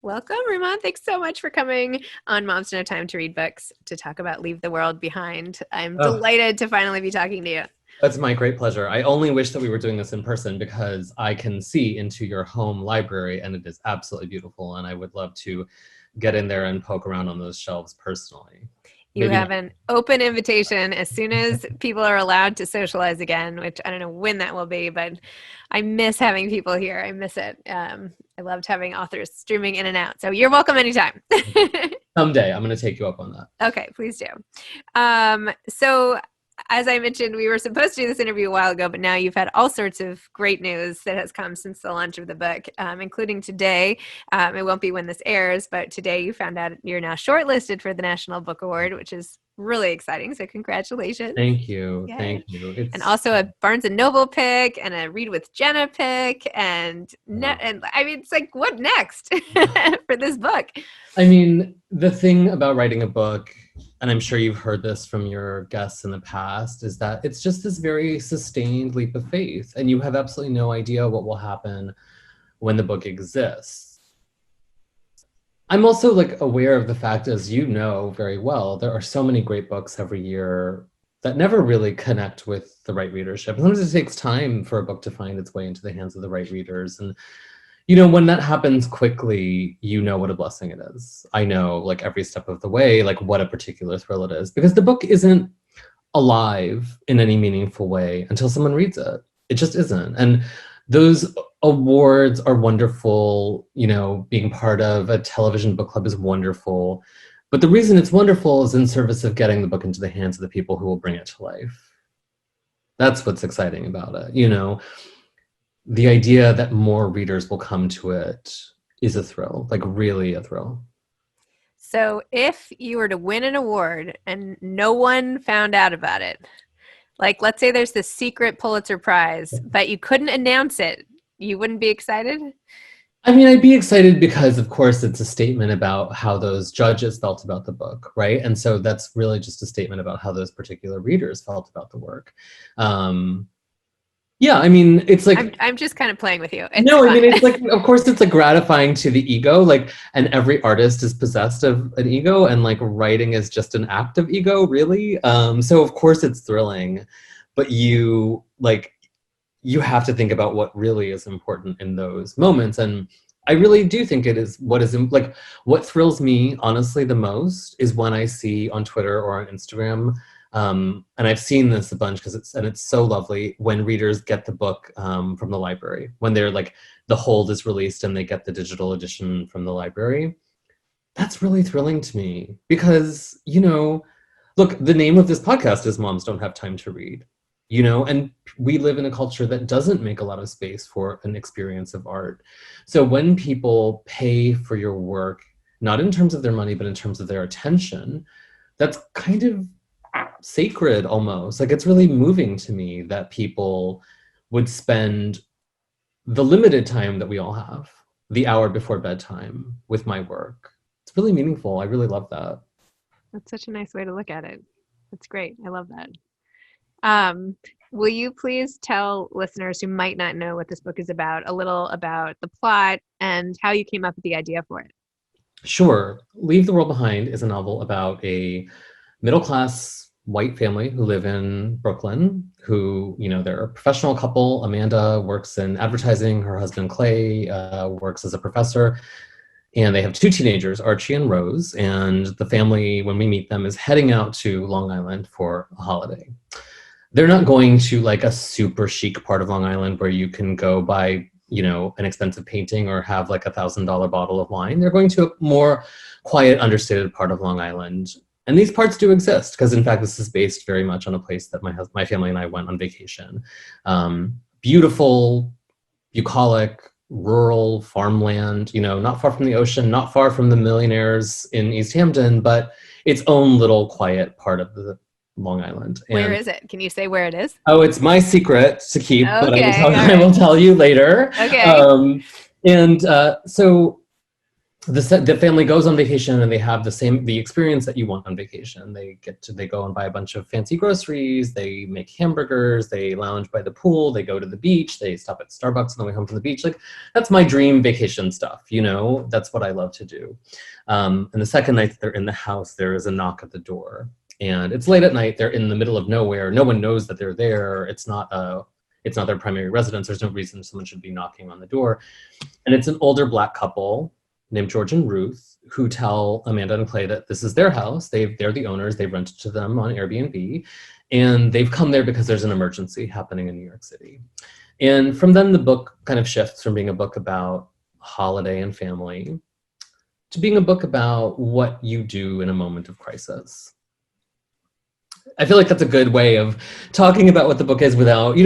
Welcome, Rumaan. Thanks so much for coming on Moms No Time to Read Books to talk about Leave the World Behind. I'm Oh, delighted to finally be talking to you. that's my great pleasure. I only wish that we were doing this in person because I can see into your home library and it is absolutely beautiful. And I would love to get in there and poke around on those shelves personally. You Maybe have not. an open invitation as soon as people are allowed to socialize again, which I don't know when that will be, but I miss having people here. I miss it. I loved having authors streaming in and out. So you're welcome anytime. Someday I'm going to take you up on that. Okay, please do. So as I mentioned, we were supposed to do this interview a while ago, but now you've had all sorts of great news that has come since the launch of the book, including today. It won't be when this airs, but today you found out you're now shortlisted for the National Book Award, which is really exciting. So congratulations. Thank you. Yay. Thank you. And It's also a Barnes and Noble pick and a Read with Jenna pick. And wow. I mean, it's like, what next for this book? I mean, the thing about writing a book, and I'm sure you've heard this from your guests in the past, is that it's just this very sustained leap of faith, and you have absolutely no idea what will happen when the book exists. I'm also like aware of the fact, as you know very well, there are so many great books every year that never really connect with the right readership. Sometimes it takes time for a book to find its way into the hands of the right readers. And when that happens quickly, you know what a blessing it is. I know, like, every step of the way, like, what a particular thrill it is, because the book isn't alive in any meaningful way until someone reads it. It just isn't. And those awards are wonderful. Being part of a television book club is wonderful. But the reason it's wonderful is in service of getting the book into the hands of the people who will bring it to life. That's what's exciting about it. The idea that more readers will come to it is a thrill, like really a thrill. So if you were to win an award and no one found out about it, like let's say there's this secret Pulitzer Prize, but you couldn't announce it, you wouldn't be excited? I mean, I'd be excited because, of course, it's a statement about how those judges felt about the book, right? And so that's really just a statement about how those particular readers felt about the work. Yeah, I mean, it's like, I'm just kind of playing with you. It's no, I mean, it's fine. like, of course, it's like gratifying to the ego, like, and every artist is possessed of an ego, and like writing is just an act of ego, really. So of course it's thrilling, but you have to think about what really is important in those moments. And I really do think it is like what thrills me, honestly, the most is when I see on Twitter or on Instagram, and I've seen this a bunch because it's so lovely when readers get the book from the library, when they're like, the hold is released and they get the digital edition from the library. That's really thrilling to me because, look, the name of this podcast is Moms Don't Have Time to Read, and we live in a culture that doesn't make a lot of space for an experience of art. So when people pay for your work, not in terms of their money, but in terms of their attention, that's kind of sacred almost. Like, it's really moving to me that people would spend the limited time that we all have, the hour before bedtime, with my work. It's really meaningful. I really love that. That's such a nice way to look at it. That's great. I love that. Um, will you please tell listeners who might not know what this book is about a little about the plot and how you came up with the idea for it? Sure. Leave the World Behind is a novel about a middle-class white family who live in Brooklyn, who, they're a professional couple. Amanda works in advertising. Her husband, Clay, works as a professor. And they have two teenagers, Archie and Rose. And the family, when we meet them, is heading out to Long Island for a holiday. They're not going to like a super chic part of Long Island where you can go buy, an expensive painting or have like $1,000 bottle of wine. They're going to a more quiet, understated part of Long Island. And these parts do exist because, in fact, this is based very much on a place that my family and I went on vacation. Beautiful, bucolic, rural farmland, not far from the ocean, not far from the millionaires in East Hampton, but its own little quiet part of the Long Island. Where is it? Can you say where it is? Oh, it's my secret to keep, but Okay, I will tell you later. Okay. So the family goes on vacation and they have the experience that you want on vacation. They go and buy a bunch of fancy groceries, they make hamburgers, they lounge by the pool, they go to the beach, they stop at Starbucks on the way home from the beach. Like, that's my dream vacation stuff, you know. That's what I love to do. And the second night that they're in the house, there is a knock at the door, and it's late at night. They're in the middle of nowhere. No one knows that they're there. It's not their primary residence. There's no reason someone should be knocking on the door. And it's an older Black couple named George and Ruth, who tell Amanda and Clay that this is their house. They're the owners. They've rented to them on Airbnb. And they've come there because there's an emergency happening in New York City. And from then, the book kind of shifts from being a book about holiday and family to being a book about what you do in a moment of crisis. I feel like that's a good way of talking about what the book is without,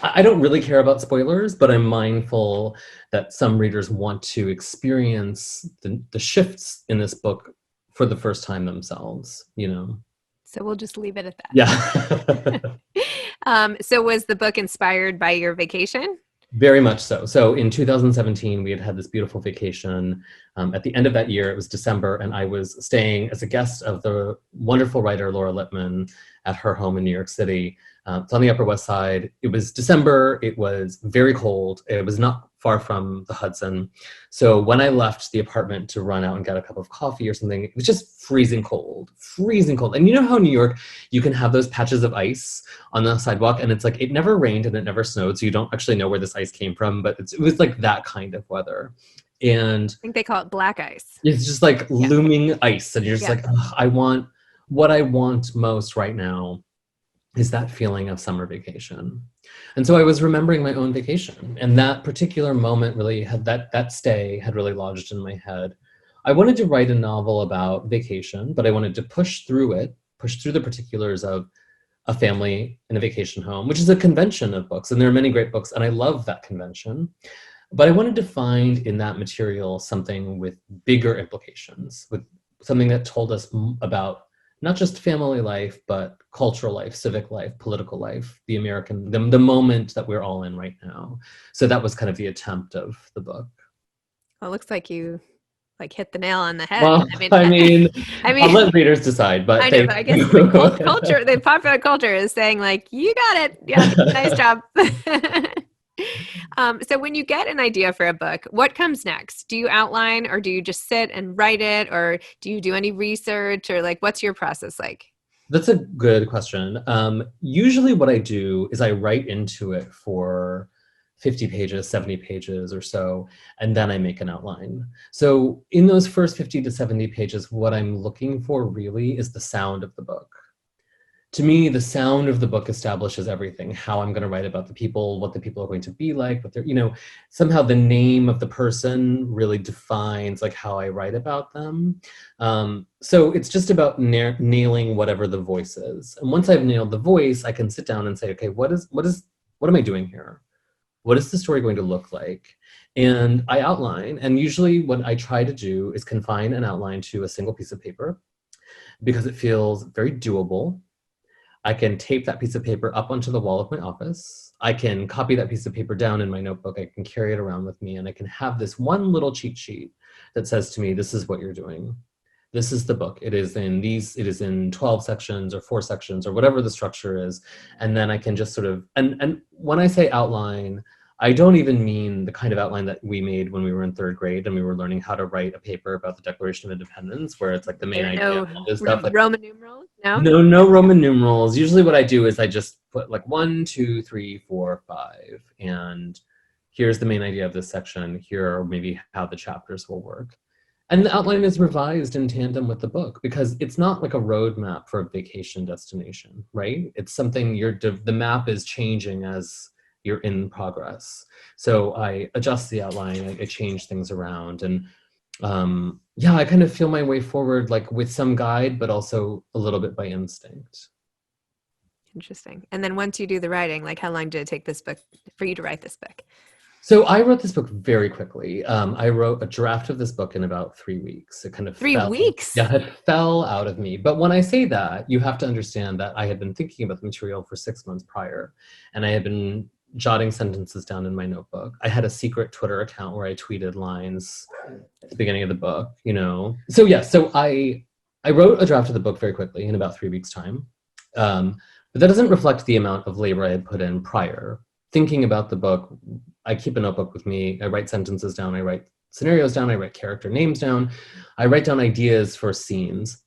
I don't really care about spoilers, but I'm mindful that some readers want to experience the shifts in this book for the first time themselves, So we'll just leave it at that. Yeah. So was the book inspired by your vacation? Very much so. So in 2017, we had this beautiful vacation. At the end of that year, it was December, and I was staying as a guest of the wonderful writer Laura Lippman at her home in New York City. It's on the Upper West Side. It was December. It was very cold. It was not far from the Hudson. So when I left the apartment to run out and get a cup of coffee or something, it was just freezing cold. And you know how in New York, you can have those patches of ice on the sidewalk, and it's like, it never rained and it never snowed, so you don't actually know where this ice came from, but it was like that kind of weather. And I think they call it black ice. It's just like looming ice, and you're just like, what I want most right now is that feeling of summer vacation. And so I was remembering my own vacation, and that particular moment really had that stay had really lodged in my head. I wanted to write a novel about vacation, but I wanted to push through the particulars of a family in a vacation home, which is a convention of books. And there are many great books, and I love that convention. But I wanted to find in that material something with bigger implications, with something that told us about not just family life, but cultural life, civic life, political life, the moment that we're all in right now. So that was kind of the attempt of the book. Well, it looks like you hit the nail on the head. Well, I mean, I'll let readers decide, but I know, but I guess the popular culture is saying like, you got it. Yeah, nice job. So when you get an idea for a book, what comes next? Do you outline, or do you just sit and write it, or do you do any research, or like, what's your process like? That's a good question. Usually what I do is I write into it for 50 pages, 70 pages or so, and then I make an outline. So in those first 50 to 70 pages, what I'm looking for really is the sound of the book. To me, the sound of the book establishes everything, how I'm going to write about the people, what the people are going to be like, what they're, somehow the name of the person really defines like how I write about them. So it's just about nailing whatever the voice is. And once I've nailed the voice, I can sit down and say, okay, what am I doing here? What is the story going to look like? And I outline, and usually what I try to do is confine an outline to a single piece of paper because it feels very doable. I can tape that piece of paper up onto the wall of my office. I can copy that piece of paper down in my notebook. I can carry it around with me, and I can have this one little cheat sheet that says to me, this is what you're doing. This is the book. It is in 12 sections or 4 sections or whatever the structure is. And then I can just sort of, and when I say outline, I don't even mean the kind of outline that we made when we were in 3rd grade and we were learning how to write a paper about the Declaration of Independence, where it's like the main idea of all this stuff. Like, Roman numerals? No Roman numerals. Usually what I do is I just put like 1, 2, 3, 4, 5, and here's the main idea of this section. Here are maybe how the chapters will work. And the outline is revised in tandem with the book because it's not like a roadmap for a vacation destination, right? It's something the map is changing as you're in progress. So I adjust the outline, I change things around, and I kind of feel my way forward like with some guide, but also a little bit by instinct. Interesting. And then once you do the writing, like how long did it take for you to write this book? So I wrote this book very quickly. I wrote a draft of this book in about 3 weeks. It kind of 3 weeks? Yeah, it fell out of me. But when I say that, you have to understand that I had been thinking about the material for 6 months prior, and I had been jotting sentences down in my notebook. I had a secret Twitter account where I tweeted lines at the beginning of the book, you know. So yeah, so I wrote a draft of the book very quickly in about 3 weeks' time. But that doesn't reflect the amount of labor I had put in prior. Thinking about the book, I keep a notebook with me. I write sentences down, I write scenarios down, I write character names down, I write down ideas for scenes.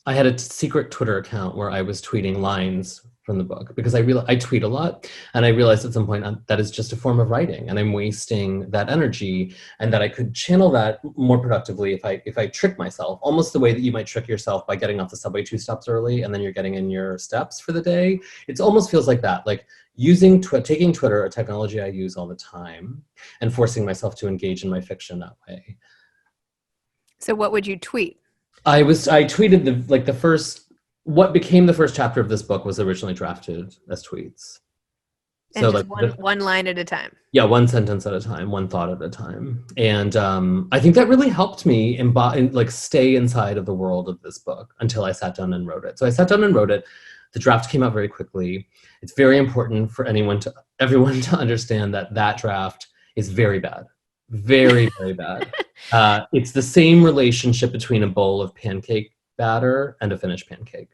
I had a secret Twitter account where I was tweeting lines from the book because I tweet a lot, and I realized at some point that is just a form of writing, and I'm wasting that energy, and that I could channel that more productively if I trick myself, almost the way that you might trick yourself by getting off the subway 2 stops early, and then you're getting in your steps for the day. It almost feels like that, like taking Twitter, a technology I use all the time, and forcing myself to engage in my fiction that way. So what would you tweet? I tweeted what became the first chapter of this book was originally drafted as tweets. And so just one line at a time. Yeah, one sentence at a time, one thought at a time. And I think that really helped me stay inside of the world of this book until I sat down and wrote it. So I sat down and wrote it. The draft came out very quickly. It's very important for everyone to understand that draft is very bad. Very, very bad. It's the same relationship between a bowl of pancake batter and a finished pancake.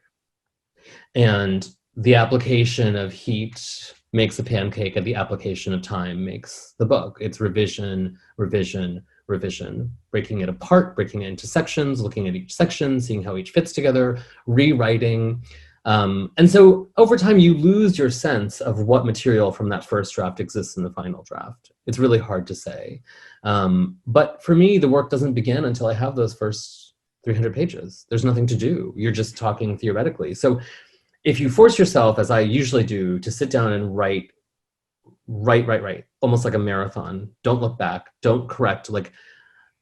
And the application of heat makes a pancake, and the application of time makes the book. It's revision, revision, revision, breaking it apart, breaking it into sections, looking at each section, seeing how each fits together, rewriting. And so over time, you lose your sense of what material from that first draft exists in the final draft. It's really hard to say. But for me, the work doesn't begin until I have those first 300 pages. There's nothing to do. You're just talking theoretically. So if you force yourself, as I usually do, to sit down and write, almost like a marathon, don't look back, don't correct. Like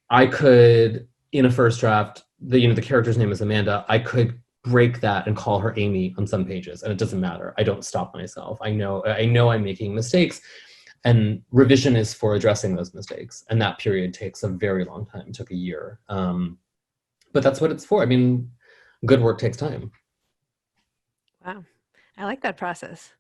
I could, in a first draft, the character's name is Amanda, I could break that and call her Amy on some pages, and it doesn't matter. I don't stop myself. I know I'm making mistakes, and revision is for addressing those mistakes, and that period takes a very long time. It took a year, but that's what it's for. I mean, good work takes time. Wow, I like that process.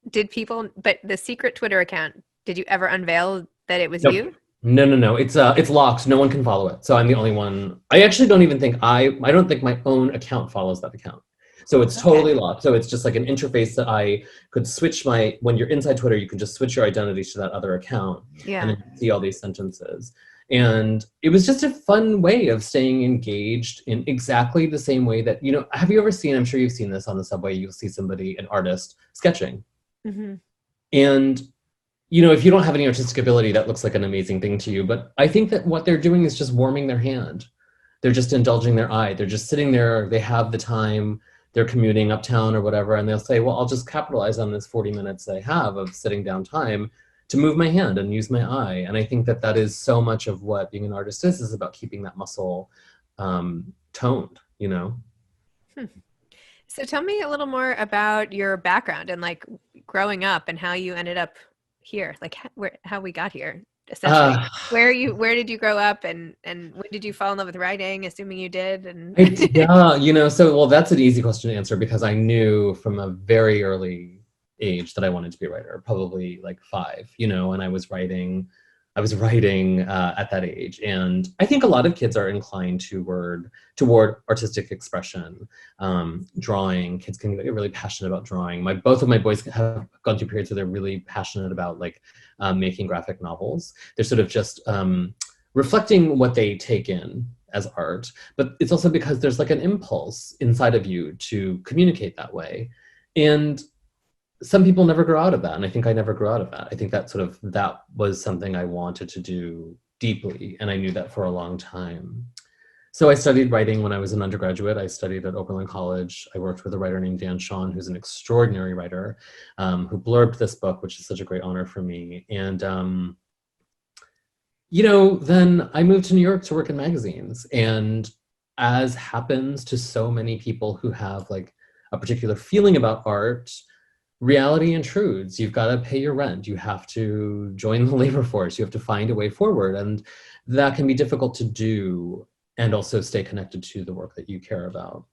But the secret Twitter account, did you ever unveil that it was you? No. It's locked. No one can follow it. So I'm the only one. I actually don't even think I don't think my own account follows that account. So it's totally locked. So it's just like an interface that I could switch when you're inside Twitter, you can just switch your identity to that other account. Yeah. And then see all these sentences. And it was just a fun way of staying engaged in exactly the same way that, have you ever seen, I'm sure you've seen this on the subway, you'll see an artist sketching. Mm-hmm. And if you don't have any artistic ability, that looks like an amazing thing to you. But I think that what they're doing is just warming their hand. They're just indulging their eye. They're just sitting there. They have the time. They're commuting uptown or whatever. And they'll say, well, I'll just capitalize on this 40 minutes I have of sitting down time to move my hand and use my eye. And I think that is so much of what being an artist is about keeping that muscle toned, So tell me a little more about your background and like growing up and how you ended up here, like how we got here, essentially. Where did you grow up, and when did you fall in love with writing, assuming you did? And that's an easy question to answer, because I knew from a very early age that I wanted to be a writer, probably like 5, and I was writing at that age. And I think a lot of kids are inclined toward artistic expression, drawing. Kids can get really passionate about drawing. Both of my boys have gone through periods where they're really passionate about making graphic novels. They're sort of just reflecting what they take in as art, but it's also because there's like an impulse inside of you to communicate that way. And some people never grow out of that, and I think I never grew out of that. I think that was something I wanted to do deeply, and I knew that for a long time. So I studied writing when I was an undergraduate. I studied at Oberlin College. I worked with a writer named Dan Shawn, who's an extraordinary writer, who blurbed this book, which is such a great honor for me. And then I moved to New York to work in magazines, and as happens to so many people who have like a particular feeling about art, reality intrudes. You've got to pay your rent. You have to join the labor force. You have to find a way forward. And that can be difficult to do and also stay connected to the work that you care about.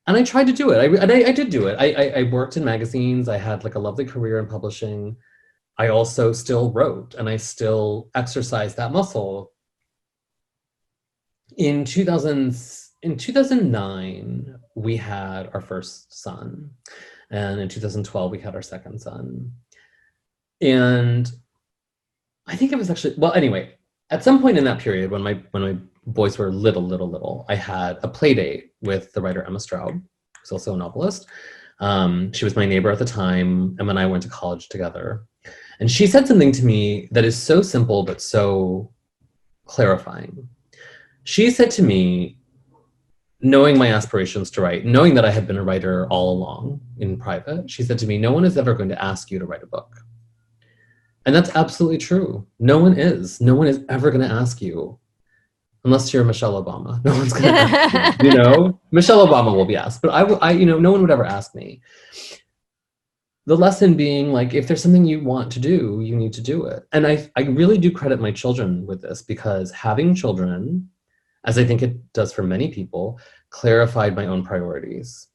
And I tried to do it. I did do it. I worked in magazines. I had like a lovely career in publishing. I also still wrote and I still exercised that muscle. In 2009, we had our first son. And in 2012, we had our second son. And I think it was actually, well, anyway, at some point in that period when my boys were little, I had a play date with the writer Emma Straub, who's also a novelist. She was my neighbor at the time. Emma and I went to college together. And she said something to me that is so simple but so clarifying. She said to me, knowing my aspirations to write, knowing that I had been a writer all along in private, she said to me, no one is ever going to ask you to write a book. And that's absolutely true. No one is. No one is ever going to ask you, unless you're Michelle Obama. No one's going to ask you, you know? Michelle Obama will be asked, but no one would ever ask me. The lesson being, like, if there's something you want to do, you need to do it. And I really do credit my children with this, because having children, as I think it does for many people, clarified my own priorities.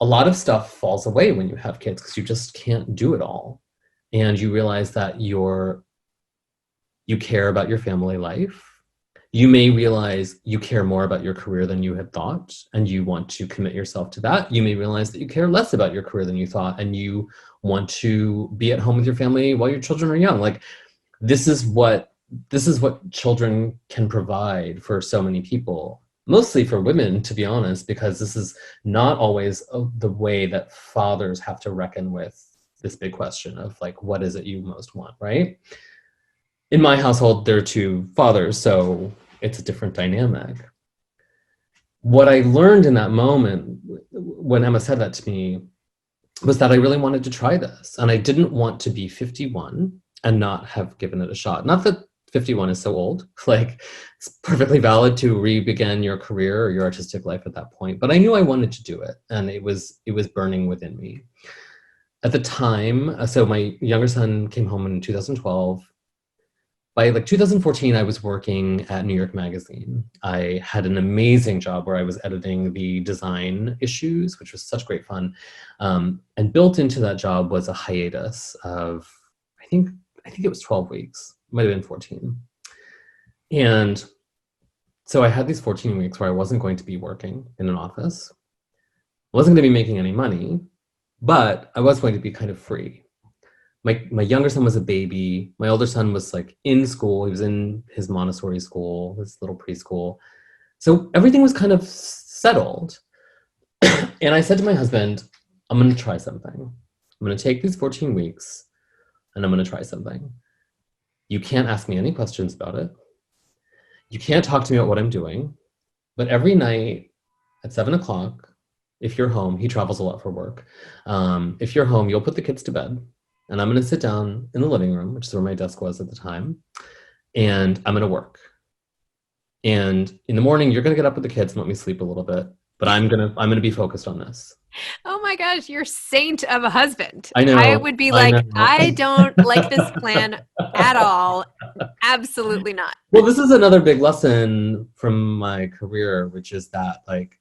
A lot of stuff falls away when you have kids because you just can't do it all. And you realize that you care about your family life. You may realize you care more about your career than you had thought, and you want to commit yourself to that. You may realize that you care less about your career than you thought, and you want to be at home with your family while your children are young. Like, this is what children can provide for so many people, mostly for women, to be honest, because this is not always the way that fathers have to reckon with this big question of, like, what is it you most want, right? In my household, there are two fathers, so it's a different dynamic. What I learned in that moment when Emma said that to me was that I really wanted to try this. And I didn't want to be 51 and not have given it a shot. Not that 51 is so old. Like, it's perfectly valid to re-begin your career or your artistic life at that point. But I knew I wanted to do it, and it was burning within me. At the time, so my younger son came home in 2012. By like 2014, I was working at New York Magazine. I had an amazing job where I was editing the design issues, which was such great fun. And built into that job was a hiatus of, I think it was 12 weeks, might have been 14. And so I had these 14 weeks where I wasn't going to be working in an office. I wasn't going to be making any money, but I was going to be kind of free. My younger son was a baby. My older son was like in school. He was in his Montessori school, his little preschool. So everything was kind of settled. And I said to my husband, I'm going to try something. I'm going to take these 14 weeks and I'm going to try something. You can't ask me any questions about it. You can't talk to me about what I'm doing. But every night at 7:00, if you're home, he travels a lot for work. If you're home, you'll put the kids to bed. And I'm going to sit down in the living room, which is where my desk was at the time, and I'm going to work. And in the morning, you're going to get up with the kids and let me sleep a little bit, but I'm going to be focused on this. Oh my gosh, you're saint of a husband. I know. I would be like, I don't like this plan at all. Absolutely not. Well, this is another big lesson from my career, which is that, like,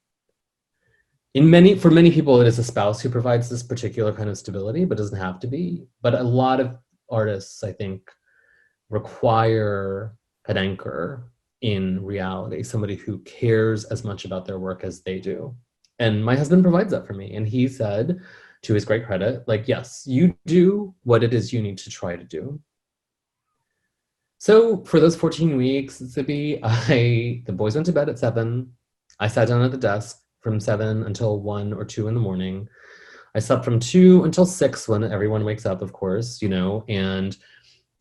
for many people, it is a spouse who provides this particular kind of stability, but doesn't have to be. But a lot of artists, I think, require an anchor in reality, somebody who cares as much about their work as they do. And my husband provides that for me. And he said, to his great credit, like, yes, you do what it is you need to try to do. So for those 14 weeks, Zibby, the boys went to bed at 7. I sat down at the desk from 7 until 1 or 2 in the morning. I slept from 2 until 6 when everyone wakes up, of course, and,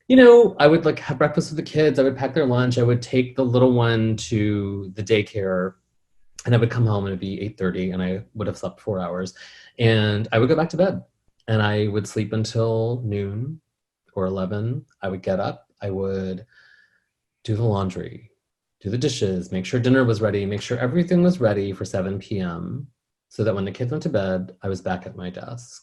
I would like have breakfast with the kids. I would pack their lunch. I would take the little one to the daycare, and I would come home and it'd be 8:30 and I would have slept 4 hours, and I would go back to bed and I would sleep until noon or 11. I would get up. I would do the laundry, do the dishes, make sure dinner was ready, make sure everything was ready for 7 p.m. so that when the kids went to bed, I was back at my desk.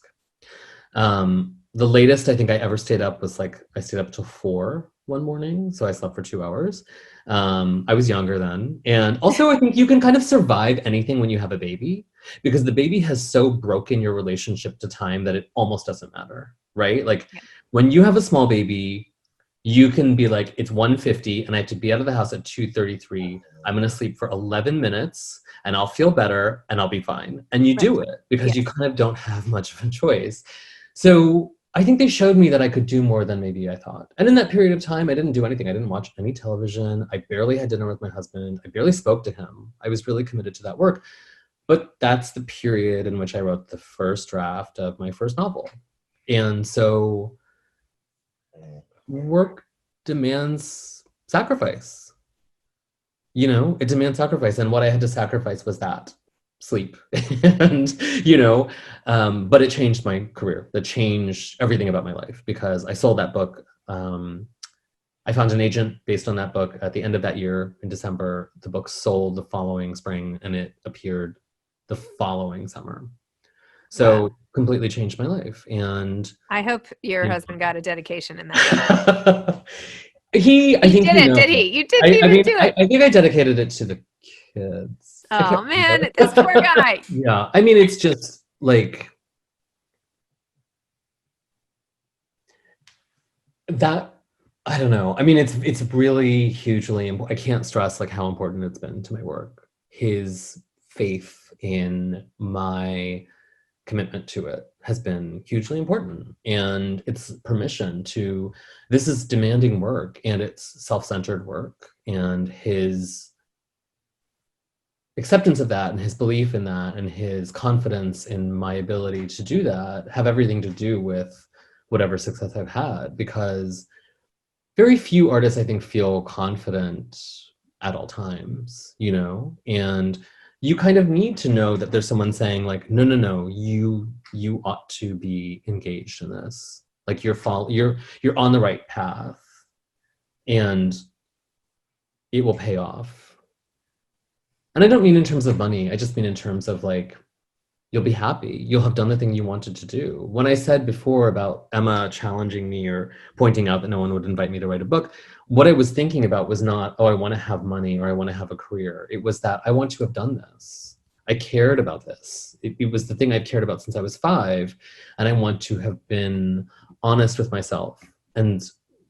The latest I think I ever stayed up was I stayed up till 4 one morning. So I slept for 2 hours. I was younger then. And also I think you can kind of survive anything when you have a baby. because the baby has so broken your relationship to time that it almost doesn't matter, right? Like Yeah. when you have a small baby, you can be like, it's 1:50 and I have to be out of the house at 2:33. I'm going to sleep for 11 minutes and I'll feel better and I'll be fine. And you Right. do it because you Yes. kind of don't have much of a choice. So I think they showed me that I could do more than maybe I thought. And in that period of time, I didn't do anything. I didn't watch any television. I barely had dinner with my husband. I barely spoke to him. I was really committed to that work. But that's the period in which I wrote the first draft of my first novel. And so work demands sacrifice. You know, it demands sacrifice. And what I had to sacrifice was that sleep. And, but it changed my career. It changed everything about my life because I sold that book. I found an agent based on that book at the end of that year in December. The book sold the following spring and it appeared the following summer. Wow. So completely changed my life. And I hope your you husband got a dedication in that. know, I He think he didn't, knows. did he? You didn't I even mean, do I it. think I dedicated it to the kids. I can't Oh man, this poor remember. guy. Yeah, I mean, it's just like that. I don't know. I mean, it's really hugely important. I can't stress like how important it's been to my work. His faith in my commitment to it has been hugely important, and it's permission to, this is demanding work and it's self-centered work, and his acceptance of that and his belief in that and his confidence in my ability to do that have everything to do with whatever success I've had, because very few artists I think feel confident at all times, and you kind of need to know that there's someone saying like, no, you ought to be engaged in this, like you're on the right path and it will pay off. And I don't mean in terms of money, I just mean in terms of like, you'll be happy. You'll have done the thing you wanted to do. When I said before about Emma challenging me or pointing out that no one would invite me to write a book, what I was thinking about was not, oh, I want to have money or I want to have a career. It was that I want to have done this. I cared about this. It was the thing I've cared about since I was 5. And I want to have been honest with myself and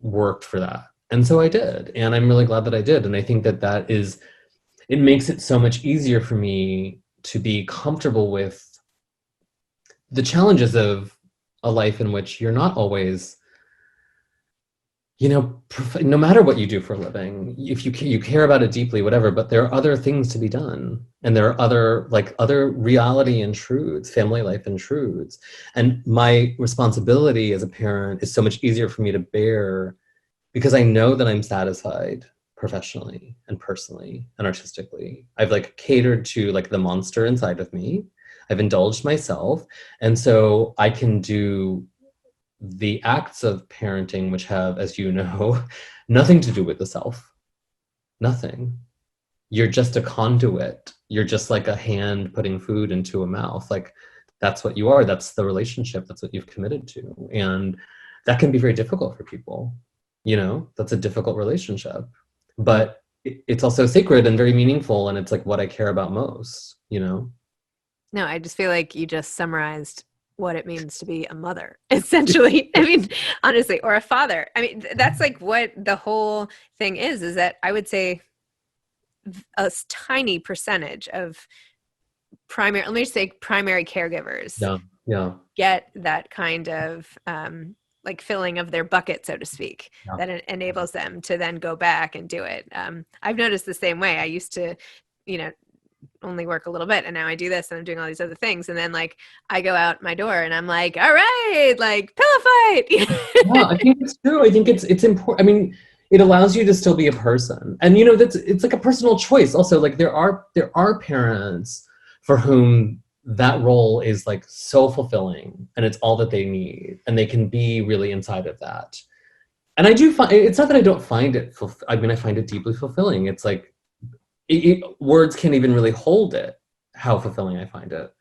worked for that. And so I did. And I'm really glad that I did. And I think that it makes it so much easier for me to be comfortable with the challenges of a life in which you're not always, no matter what you do for a living, if you care about it deeply, whatever, but there are other things to be done. And there are other reality intrudes, family life intrudes. And my responsibility as a parent is so much easier for me to bear because I know that I'm satisfied professionally and personally and artistically. I've catered to the monster inside of me. I've indulged myself. And so I can do the acts of parenting, which have, as you know, nothing to do with the self. Nothing. You're just a conduit. You're just like a hand putting food into a mouth. That's what you are. That's the relationship. That's what you've committed to. And that can be very difficult for people. That's a difficult relationship. But it's also sacred and very meaningful. And it's what I care about most. No, I just feel like you just summarized what it means to be a mother, essentially. I mean, honestly, or a father. I mean, that's what the whole thing is that I would say a tiny percentage of primary, let me just say primary caregivers Yeah. get that kind of filling of their bucket, so to speak, Yeah. that enables them to then go back and do it. I've noticed the same way. I used to, only work a little bit, and now I do this and I'm doing all these other things, and then I go out my door and I'm like, all right, pillow fight. Yeah, I think it's true. I think it's important. I mean, it allows you to still be a person, and it's a personal choice. Also, there are parents for whom that role is so fulfilling, and it's all that they need, and they can be really inside of that. And I do find, it's not that I don't find it. I mean, I find it deeply fulfilling. It's words can't even really hold it, how fulfilling I find it.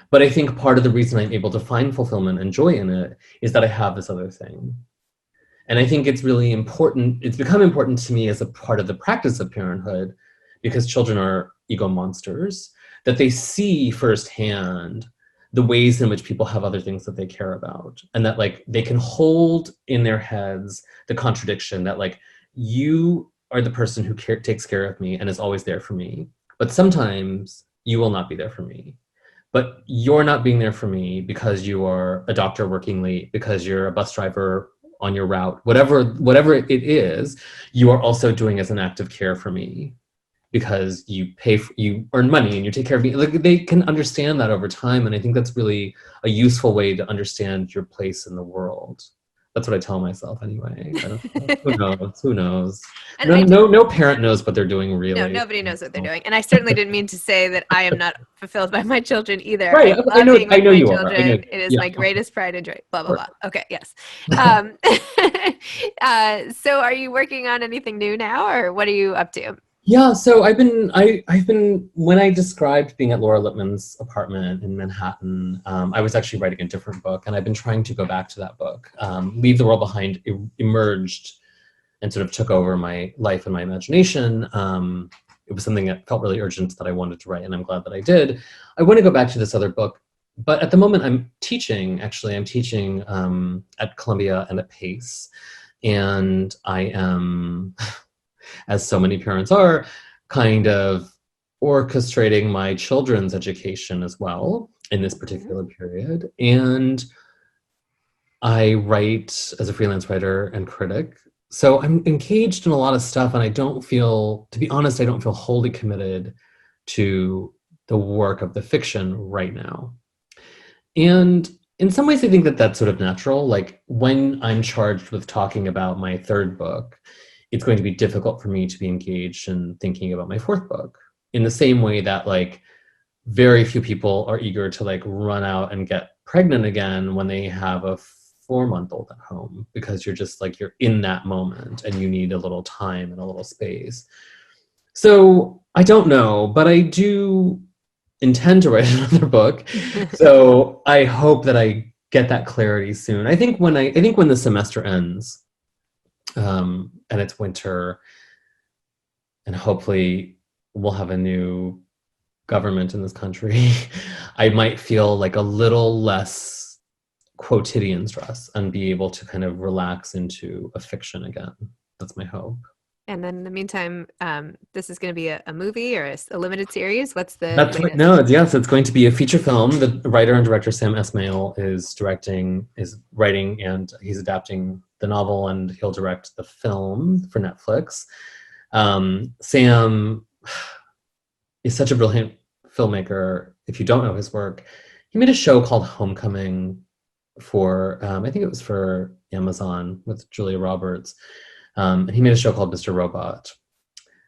But I think part of the reason I'm able to find fulfillment and joy in it is that I have this other thing. And I think it's really important. It's become important to me as a part of the practice of parenthood, because children are ego monsters, that they see firsthand the ways in which people have other things that they care about, and that like they can hold in their heads the contradiction that like you are the person who takes care of me and is always there for me, but sometimes you will not be there for me. But you're not being there for me because you are a doctor working late, because you're a bus driver on your route, whatever it is, you are also doing as an act of care for me, because you earn money and you take care of me. Like they can understand that over time, and I think that's really a useful way to understand your place in the world. That's what I tell myself anyway. I don't know. Who knows? Who knows? And No parent knows what they're doing no, really. nobody knows what they're doing. And I certainly didn't mean to say that I am not fulfilled by my children either. Right. I love being I with know my you are. I know. children. It is Yeah. my greatest pride and joy. Blah, blah, Of blah. course. Okay, yes. So are you working on anything new now, or what are you up to? Yeah, so I've been when I described being at Laura Lippman's apartment in Manhattan, I was actually writing a different book, and I've been trying to go back to that book. Leave the World Behind emerged and sort of took over my life and my imagination. It was something that felt really urgent that I wanted to write, and I'm glad that I did. I want to go back to this other book, but at the moment I'm teaching. Actually, I'm teaching at Columbia and at Pace, and I am, as so many parents are, kind of orchestrating my children's education as well in this particular period. And I write as a freelance writer and critic. So I'm engaged in a lot of stuff, and I don't feel, to be honest, I don't feel wholly committed to the work of the fiction right now. And in some ways, I think that that's sort of natural. Like when I'm charged with talking about my third book, it's going to be difficult for me to be engaged in thinking about my fourth book, in the same way that like very few people are eager to like run out and get pregnant again when they have a 4-month-old at home, because you're just like, you're in that moment and you need a little time and a little space. So I don't know, but I do intend to write another book. So I hope that I get that clarity soon. I think when the semester ends, and it's winter, and hopefully we'll have a new government in this country, I might feel like a little less quotidian stress and be able to kind of relax into a fiction again. That's my hope. And then in the meantime, this is going to be a movie or a limited series. What's the That's right. latest? No, yes, it's going to be a feature film. The writer and director Sam Esmail is writing, and he's adapting the novel, and he'll direct the film for Netflix. Sam is such a brilliant filmmaker. If you don't know his work, he made a show called Homecoming for, I think it was for Amazon with Julia Roberts. And he made a show called Mr. Robot.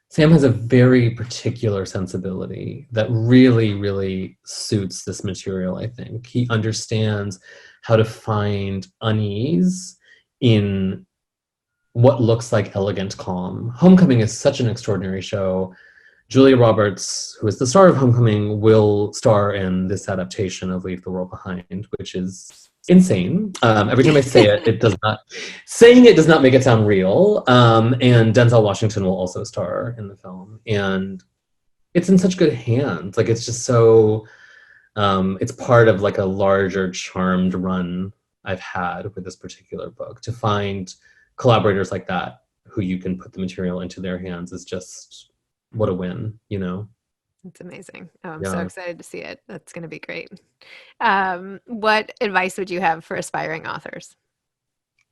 Sam has a very particular sensibility that really, really suits this material, I think. He understands how to find unease in what looks like elegant calm. Homecoming is such an extraordinary show. Julia Roberts, who is the star of Homecoming, will star in this adaptation of Leave the World Behind, which is insane. Every time I say it, saying it does not make it sound real. And Denzel Washington will also star in the film. And it's in such good hands. Like, it's just so, it's part of like a larger charmed run I've had with this particular book. To find collaborators like that who you can put the material into their hands is just, what a win, you know? It's amazing. Oh, I'm so Yeah. excited to see it. That's going to be great. What advice would you have for aspiring authors?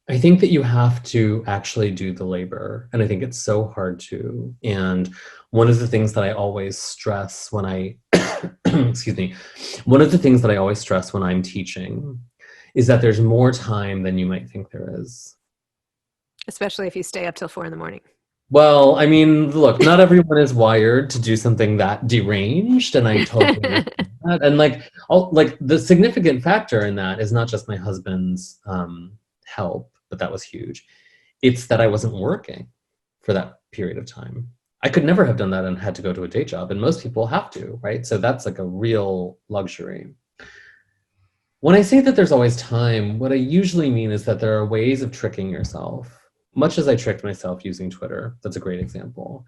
I think that you have to actually do the labor, and I think it's so hard to. And one of the things that I always stress when I, excuse me, one of the things that I always stress when I'm teaching is that there's more time than you might think there is. Especially if you stay up till 4 a.m. Well, I mean, look, not everyone is wired to do something that deranged, and I totally understand that. And like the significant factor in that is not just my husband's help, but that was huge. It's that I wasn't working for that period of time. I could never have done that and had to go to a day job, and most people have to, right? So that's like a real luxury. When I say that there's always time, what I usually mean is that there are ways of tricking yourself, much as I tricked myself using Twitter. That's a great example.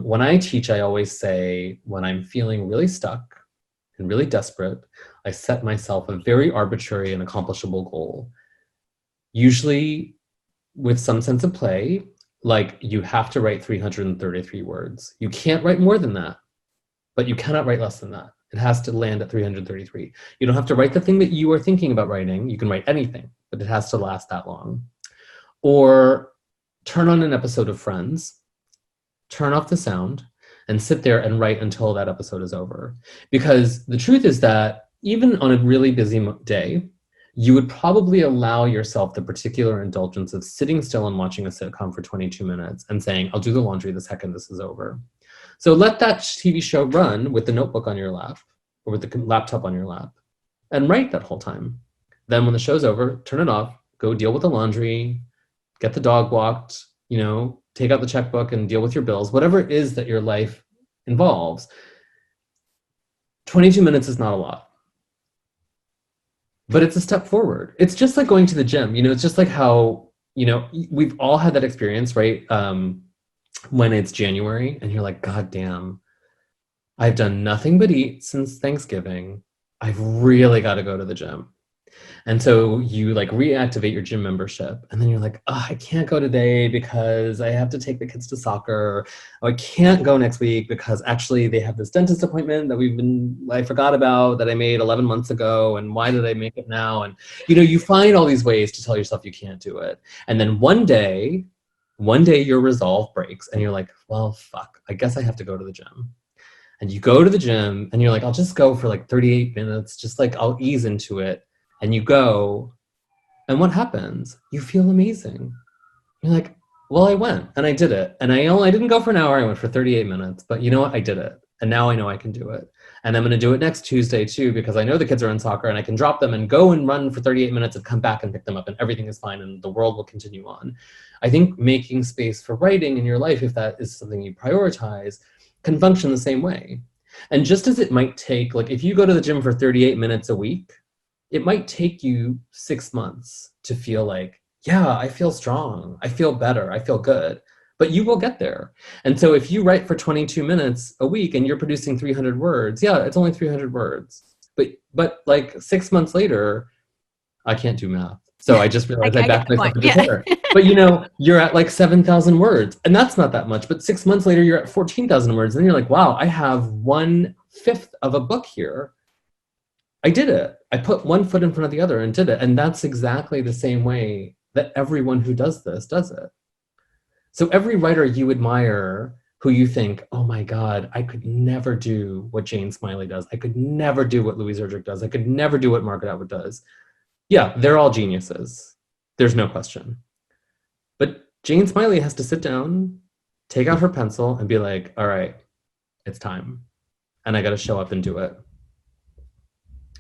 When I teach, I always say when I'm feeling really stuck and really desperate, I set myself a very arbitrary and accomplishable goal, usually with some sense of play, like you have to write 333 words. You can't write more than that, but you cannot write less than that. It has to land at 333. You don't have to write the thing that you are thinking about writing. You can write anything, but it has to last that long. Or turn on an episode of Friends, turn off the sound, and sit there and write until that episode is over. Because the truth is that even on a really busy day, you would probably allow yourself the particular indulgence of sitting still and watching a sitcom for 22 minutes and saying, I'll do the laundry the second this is over. So let that TV show run with the notebook on your lap or with the laptop on your lap and write that whole time. Then when the show's over, turn it off, go deal with the laundry, get the dog walked, take out the checkbook and deal with your bills, whatever it is that your life involves. 22 minutes is not a lot, but it's a step forward. It's just like going to the gym. It's just like how, we've all had that experience, right? When it's January and you're like, God damn, I've done nothing but eat since Thanksgiving. I've really got to go to the gym. And so you like reactivate your gym membership and then you're like, oh, I can't go today because I have to take the kids to soccer. Oh, I can't go next week because actually they have this dentist appointment that I forgot about that I made 11 months ago. And why did I make it now? And, you find all these ways to tell yourself you can't do it. And then one day your resolve breaks and you're like, well, fuck, I guess I have to go to the gym. And you go to the gym and you're like, I'll just go for like 38 minutes, just like I'll ease into it. And you go, and what happens? You feel amazing. You're like, well, I went and I did it. And I didn't go for an hour, I went for 38 minutes, but you know what? I did it. And now I know I can do it. And I'm going to do it next Tuesday too, because I know the kids are in soccer and I can drop them and go and run for 38 minutes and come back and pick them up and everything is fine and the world will continue on. I think making space for writing in your life, if that is something you prioritize, can function the same way. And just as it might take, like if you go to the gym for 38 minutes a week, it might take you 6 months to feel like, yeah, I feel strong, I feel better, I feel good, but you will get there. And so if you write for 22 minutes a week and you're producing 300 words, yeah, it's only 300 words. But like 6 months later, I can't do math. So I just realized I get backed the myself point. into Yeah. corner. But you're at like 7,000 words and that's not that much. But 6 months later, you're at 14,000 words. And then you're like, wow, I have 1/5 of a book here. I did it. I put one foot in front of the other and did it. And that's exactly the same way that everyone who does this does it. So every writer you admire who you think, oh my God, I could never do what Jane Smiley does. I could never do what Louise Erdrich does. I could never do what Margaret Atwood does. Yeah, they're all geniuses. There's no question. But Jane Smiley has to sit down, take out her pencil and be like, all right, it's time. And I got to show up and do it.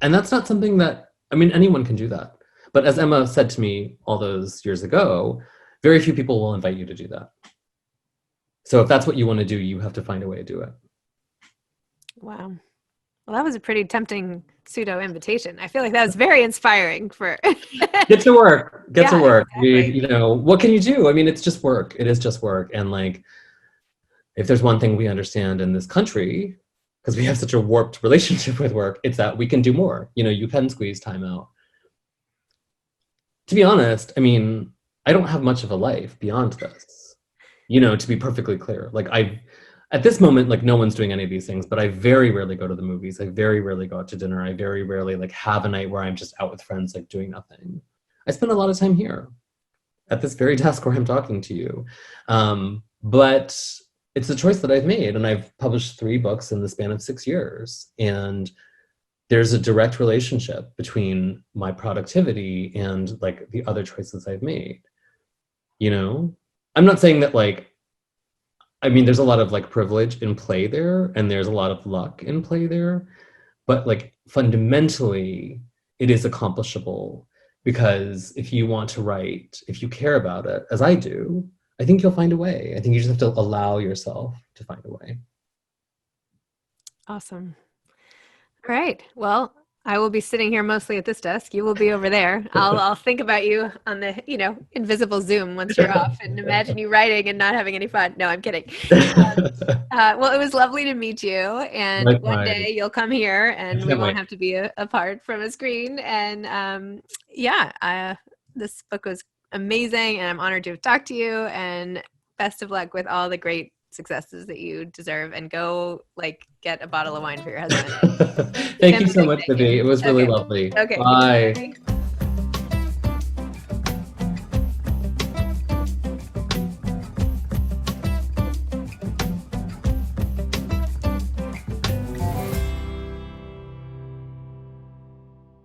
And that's not something that, anyone can do that. But as Emma said to me all those years ago, very few people will invite you to do that. So if that's what you want to do, you have to find a way to do it. Wow. Well, that was a pretty tempting pseudo invitation. I feel like that was very inspiring for Get to work. Get to work. Exactly. What can you do? It's just work. It is just work. And like, if there's one thing we understand in this country, because we have such a warped relationship with work, it's that we can do more. You can squeeze time out. To be honest, I don't have much of a life beyond this, to be perfectly clear. Like at this moment, like no one's doing any of these things, but I very rarely go to the movies. I very rarely go out to dinner. I very rarely like have a night where I'm just out with friends, like doing nothing. I spend a lot of time here at this very desk where I'm talking to you. But it's a choice that I've made, and I've published 3 books in the span of 6 years. And there's a direct relationship between my productivity and like the other choices I've made. I'm not saying that like, there's a lot of like privilege in play there, and there's a lot of luck in play there, but like fundamentally it is accomplishable, because if you want to write, if you care about it, as I do, I think you'll find a way. I think you just have to allow yourself to find a way. Awesome. All right. Well, I will be sitting here mostly at this desk. You will be over there. I'll think about you on the, invisible Zoom once you're off and imagine you writing and not having any fun. No, I'm kidding. Well, it was lovely to meet you. And one Likewise. day you'll come here I and we can't won't wait. have to be apart from a screen. And yeah, this book was amazing. And I'm honored to have talked to you. And best of luck with all the great successes that you deserve. And go get a bottle of wine for your husband. Give Thank him you a so big much, thank you. Libby. It was really Okay. lovely. Okay. Bye. Bye.